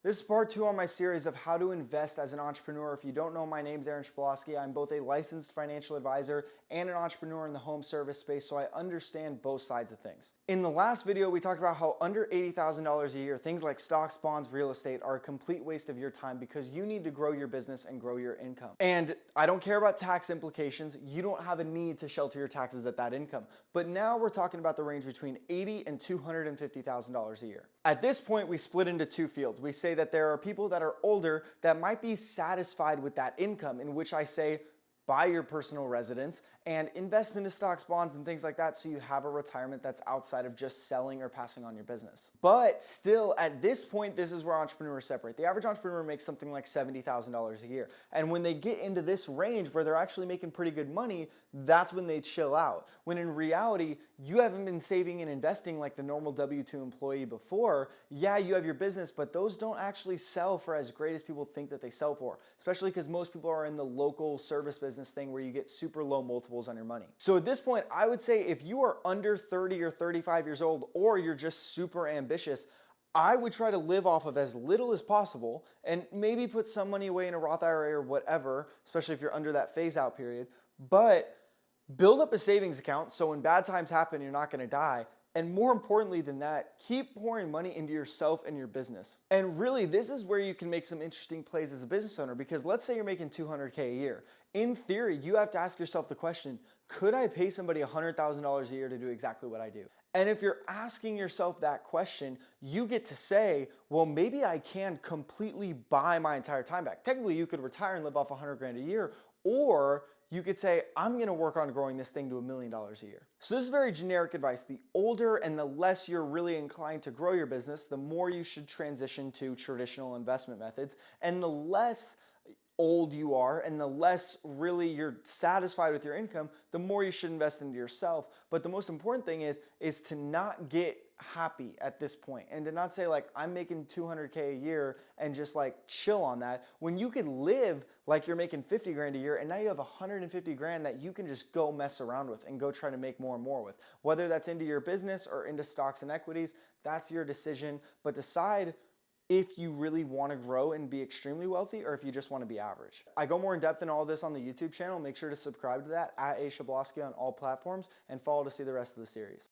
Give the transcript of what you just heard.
This is part two on my series of how to invest as an entrepreneur. If you don't know, my name's Aaron Shpolowski. I'm both a licensed financial advisor and an entrepreneur in the home service space, so I understand both sides of things. In the last video, we talked about how under $80,000 a year, things like stocks, bonds, real estate are a complete waste of your time because you need to grow your business and grow your income. And I don't care about tax implications. You don't have a need to shelter your taxes at that income. But now we're talking about the range between $80,000 and $250,000 a year. At this point, we split into two fields. We say that there are people that are older that might be satisfied with that income, in which I say, buy your personal residence and invest into stocks, bonds, and things like that so you have a retirement that's outside of just selling or passing on your business. But still, at this point, this is where entrepreneurs separate. The average entrepreneur makes something like $70,000 a year. And when they get into this range where they're actually making pretty good money, that's when they chill out. When in reality, you haven't been saving and investing like the normal W-2 employee before. Yeah, you have your business, but those don't actually sell for as great as people think that they sell for, especially because most people are in the local service business thing where you get super low multiples on your money. So at this point, I would say if you are under 30 or 35 years old, or you're just super ambitious, I would try to live off of as little as possible and maybe put some money away in a Roth IRA or whatever, especially if you're under that phase out period. But build up a savings account so when bad times happen, you're not going to die. And more importantly than that, keep pouring money into yourself and your business. And really, this is where you can make some interesting plays as a business owner, because let's say you're making $200K a year. In theory, you have to ask yourself the question, could I pay somebody $100,000 a year to do exactly what I do? And if you're asking yourself that question, you get to say, well, maybe I can completely buy my entire time back. Technically, you could retire and live off 100 grand a year, or you could say, I'm gonna work on growing this thing to $1 million a year. So this is very generic advice. The older and the less you're really inclined to grow your business, the more you should transition to traditional investment methods. And the less old you are and the less really you're satisfied with your income, the more you should invest into yourself. But the most important thing is to not get happy at this point and to not say like, I'm making 200K a year and just like chill on that, when you could live like you're making 50 grand a year and now you have 150 grand that you can just go mess around with and go try to make more and more with. Whether that's into your business or into stocks and equities, that's your decision. But decide if you really want to grow and be extremely wealthy, or if you just want to be average. I go more in depth in all of this on the YouTube channel. Make sure to subscribe to that at A Shpolowski on all platforms and follow to see the rest of the series.